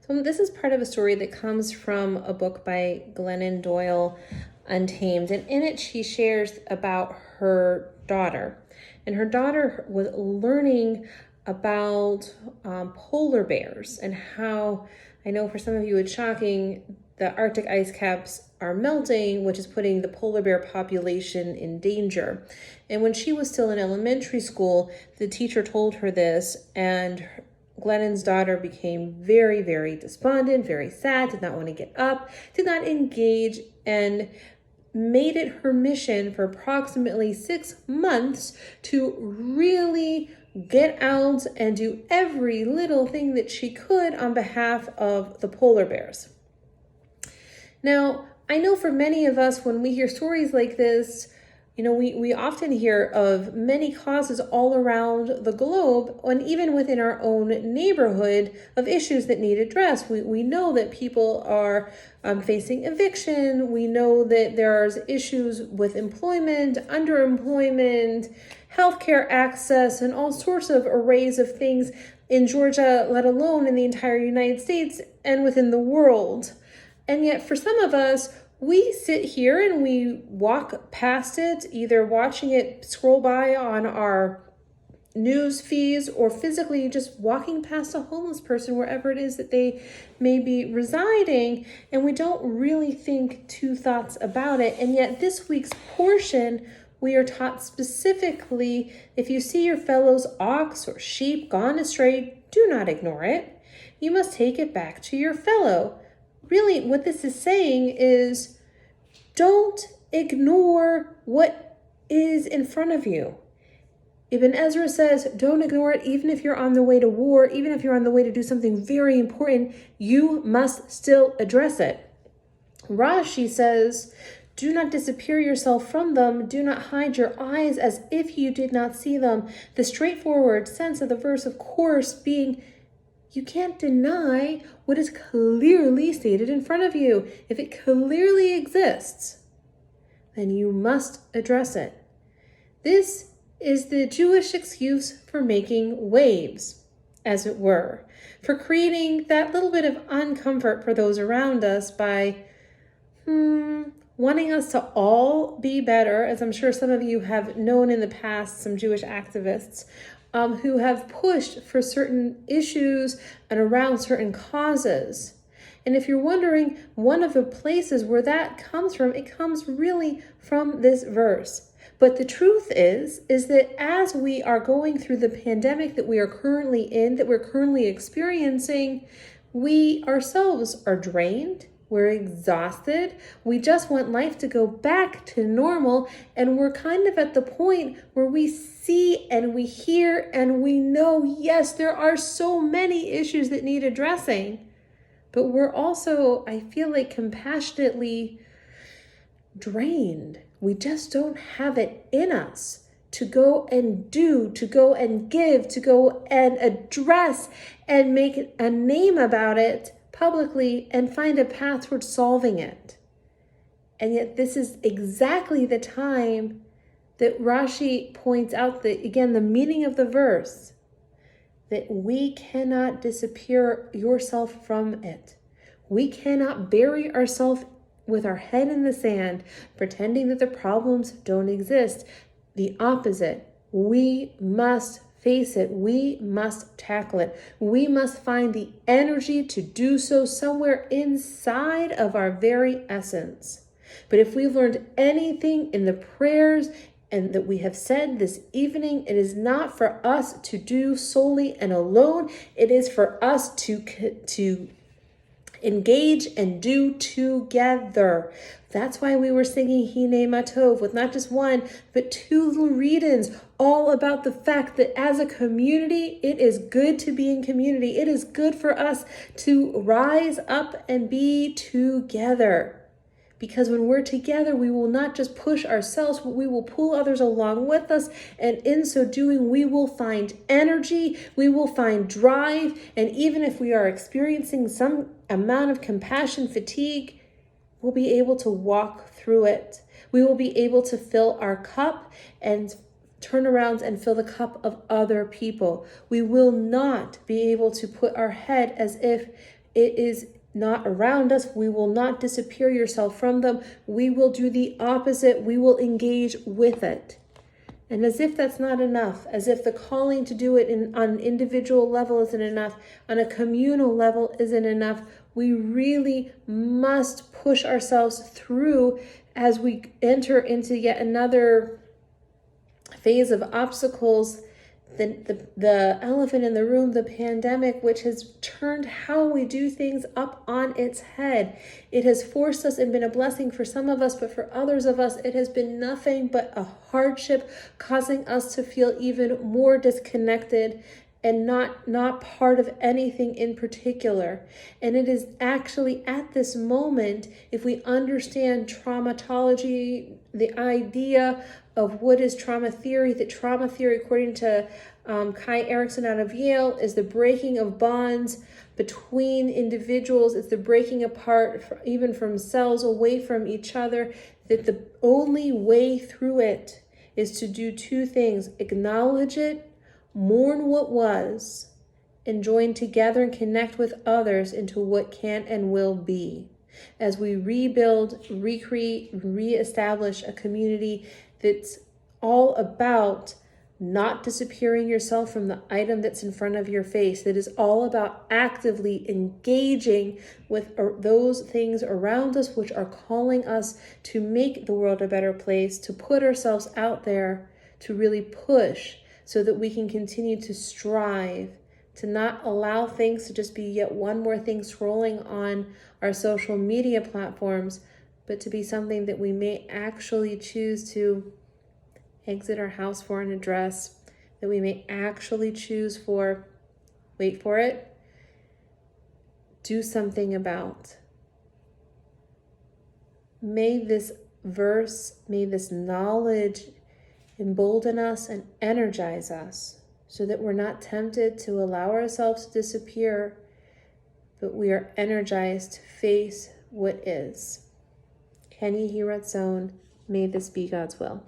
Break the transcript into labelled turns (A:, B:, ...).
A: So this is part of a story that comes from a book by Glennon Doyle, Untamed. And in it, she shares about her daughter. And her daughter was learning about polar bears and how, I know for some of you it's shocking, the Arctic ice caps are melting, which is putting the polar bear population in danger. And when she was still in elementary school, the teacher told her this, and Glennon's daughter became very, very despondent, very sad, did not want to get up, did not engage, and made it her mission for approximately 6 months to really get out and do every little thing that she could on behalf of the polar bears. Now, I know for many of us, when we hear stories like this, we often hear of many causes all around the globe, and even within our own neighborhood, of issues that need addressed. We know that people are facing eviction. We know that there's issues with employment, underemployment, healthcare access, and all sorts of arrays of things in Georgia, let alone in the entire United States and within the world. And yet for some of us, we sit here and we walk past it, either watching it scroll by on our news feeds or physically just walking past a homeless person wherever it is that they may be residing, and we don't really think two thoughts about it. And yet this week's portion, we are taught specifically, if you see your fellow's ox or sheep gone astray, do not ignore it. You must take it back to your fellow. Really, what this is saying is, don't ignore what is in front of you. Ibn Ezra says, don't ignore it even if you're on the way to war, even if you're on the way to do something very important, you must still address it. Rashi says, do not disappear yourself from them. Do not hide your eyes as if you did not see them. The straightforward sense of the verse, of course, being, you can't deny what is clearly stated in front of you. If it clearly exists, then you must address it. This is the Jewish excuse for making waves, as it were, for creating that little bit of uncomfort for those around us by wanting us to all be better, as I'm sure some of you have known in the past, some Jewish activists who have pushed for certain issues and around certain causes. And if you're wondering, one of the places where that comes from, it comes really from this verse. But the truth is that as we are going through the pandemic that we are currently in, that we're currently experiencing, we ourselves are drained. We're exhausted. We just want life to go back to normal. And we're kind of at the point where we see and we hear and we know, yes, there are so many issues that need addressing. But we're also, I feel like, compassionately drained. We just don't have it in us to go and do, to go and give, to go and address and make a name about it publicly and find a path towards solving it. And yet this is exactly the time that Rashi points out that, again, the meaning of the verse, that we cannot disappear yourself from it. We cannot bury ourselves with our head in the sand, pretending that the problems don't exist. The opposite. We must face it. We must tackle it. We must find the energy to do so somewhere inside of our very essence. But if we've learned anything in the prayers and that we have said this evening, it is not for us to do solely and alone. It is for us to engage and do together. That's why we were singing Hine Matov with not just one, but two read-ins, all about the fact that as a community, it is good to be in community. It is good for us to rise up and be together. Because when we're together, we will not just push ourselves, but we will pull others along with us. And in so doing, we will find energy, we will find drive. And even if we are experiencing some amount of compassion fatigue, we'll be able to walk through it. We will be able to fill our cup and turn around and fill the cup of other people. We will not be able to put our head as if it is not around us. We will not disappear yourself from them. We will do the opposite. We will engage with it. And as if that's not enough, as if the calling to do it on an individual level isn't enough, on a communal level isn't enough, we really must push ourselves through as we enter into yet another phase of obstacles. The elephant in the room, the pandemic, which has turned how we do things up on its head. It has forced us and been a blessing for some of us, but for others of us, it has been nothing but a hardship, causing us to feel even more disconnected and not part of anything in particular. And it is actually at this moment, if we understand traumatology, the idea of what is trauma theory, that trauma theory, according to Kai Erikson out of Yale, is the breaking of bonds between individuals. It's the breaking apart, even from cells, away from each other, that the only way through it is to do two things: acknowledge it, mourn what was, and join together and connect with others into what can and will be. As we rebuild, recreate, reestablish a community that's all about not disappearing yourself from the item that's in front of your face, that is all about actively engaging with those things around us which are calling us to make the world a better place, to put ourselves out there, to really push so that we can continue to strive, to not allow things to just be yet one more thing scrolling on our social media platforms, but to be something that we may actually choose to exit our house for an address, that we may actually choose for, wait for it, do something about. May this verse, may this knowledge embolden us and energize us so that we're not tempted to allow ourselves to disappear, but we are energized to face what is. Ken Yehiratzon, may this be God's will.